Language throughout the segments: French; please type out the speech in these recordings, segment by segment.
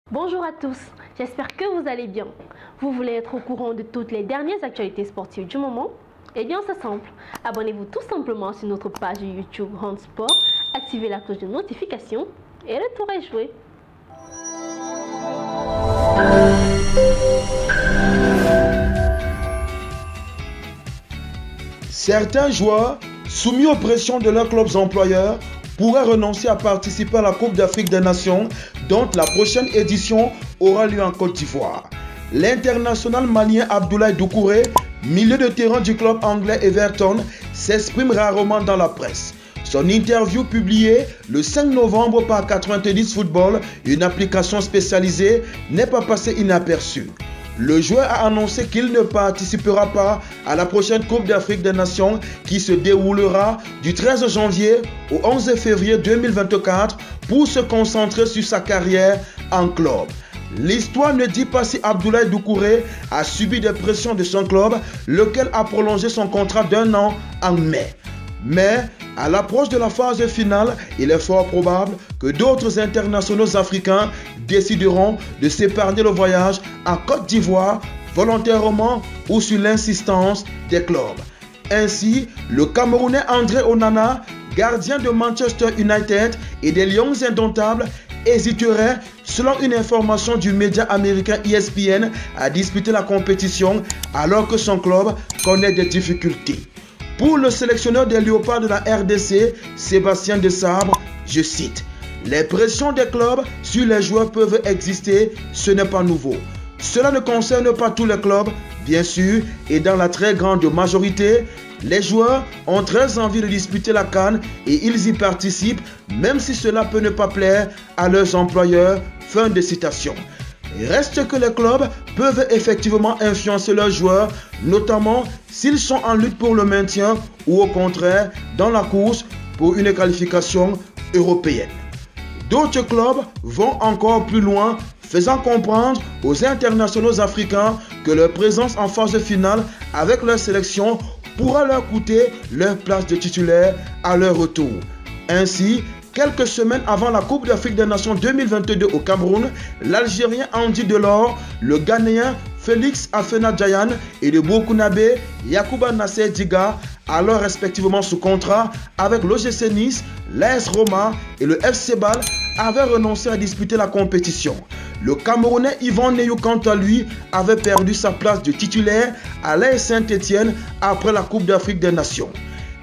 Bonjour à tous, j'espère que vous allez bien. Vous voulez être au courant de toutes les dernières actualités sportives du moment? Eh bien c'est simple, abonnez-vous tout simplement sur notre page YouTube Handsport, activez la cloche de notification et le tour est joué. Certains joueurs, soumis aux pressions de leurs clubs employeurs, pourraient renoncer à participer à la Coupe d'Afrique des Nations, dont la prochaine édition aura lieu en Côte d'Ivoire. L'international malien Abdoulaye Doucouré, milieu de terrain du club anglais Everton, s'exprime rarement dans la presse. Son interview publiée le 5 novembre par 90 Football, une application spécialisée, n'est pas passée inaperçue. Le joueur a annoncé qu'il ne participera pas à la prochaine Coupe d'Afrique des Nations qui se déroulera du 13 janvier au 11 février 2024 pour se concentrer sur sa carrière en club. L'histoire ne dit pas si Abdoulaye Doucouré a subi des pressions de son club, lequel a prolongé son contrat d'1 an en mai. Mais à l'approche de la phase finale, il est fort probable que d'autres internationaux africains décideront de s'épargner le voyage en Côte d'Ivoire volontairement ou sur l'insistance des clubs. Ainsi, le Camerounais André Onana, gardien de Manchester United et des Lions indomptables, hésiterait, selon une information du média américain ESPN, à disputer la compétition alors que son club connaît des difficultés. Pour le sélectionneur des Léopards de la RDC, Sébastien Desabre, je cite, « Les pressions des clubs sur les joueurs peuvent exister, ce n'est pas nouveau. Cela ne concerne pas tous les clubs, bien sûr, et dans la très grande majorité, les joueurs ont très envie de disputer la CAN et ils y participent, même si cela peut ne pas plaire à leurs employeurs. » Fin de citation. Reste que les clubs peuvent effectivement influencer leurs joueurs, notamment s'ils sont en lutte pour le maintien ou au contraire dans la course pour une qualification européenne. D'autres clubs vont encore plus loin, faisant comprendre aux internationaux africains que leur présence en phase finale avec leur sélection pourra leur coûter leur place de titulaire à leur retour. Ainsi, quelques semaines avant la Coupe d'Afrique des Nations 2022 au Cameroun, l'Algérien Andy Delors, le Ghanéen Félix Afena-Gyan et le Burkinabé Yacouba Nasser Diga, alors respectivement sous contrat avec l'OGC Nice, l'AS Roma et le FC Bâle, avaient renoncé à disputer la compétition. Le Camerounais Yvan Neyou, quant à lui, avait perdu sa place de titulaire à l'AS Saint-Étienne après la Coupe d'Afrique des Nations.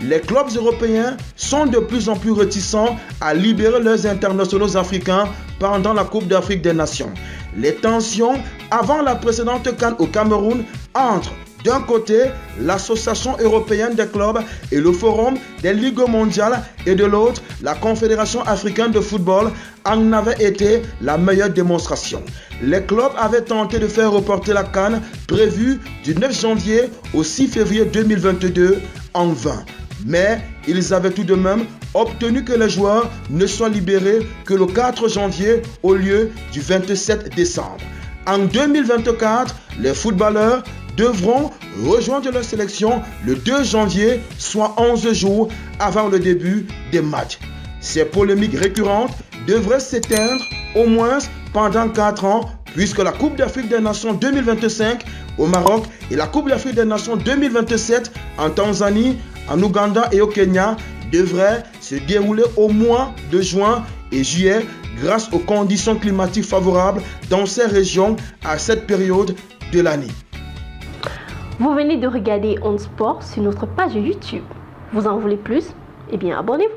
Les clubs européens sont de plus en plus réticents à libérer leurs internationaux africains pendant la Coupe d'Afrique des Nations. Les tensions avant la précédente CAN au Cameroun entre, d'un côté, l'Association européenne des clubs et le Forum des ligues mondiales et de l'autre, la Confédération africaine de football en avait été la meilleure démonstration. Les clubs avaient tenté de faire reporter la CAN prévue du 9 janvier au 6 février 2022 en vain. Mais ils avaient tout de même obtenu que les joueurs ne soient libérés que le 4 janvier au lieu du 27 décembre. En 2024, les footballeurs devront rejoindre leur sélection le 2 janvier, soit 11 jours avant le début des matchs. Ces polémiques récurrentes devraient s'éteindre au moins pendant 4 ans, puisque la Coupe d'Afrique des Nations 2025 au Maroc et la Coupe d'Afrique des Nations 2027 en Tanzanie, en Ouganda et au Kenya devraient se dérouler au mois de juin et juillet grâce aux conditions climatiques favorables dans ces régions à cette période de l'année. Vous venez de regarder Handsport sur notre page YouTube. Vous en voulez plus? Eh bien abonnez-vous.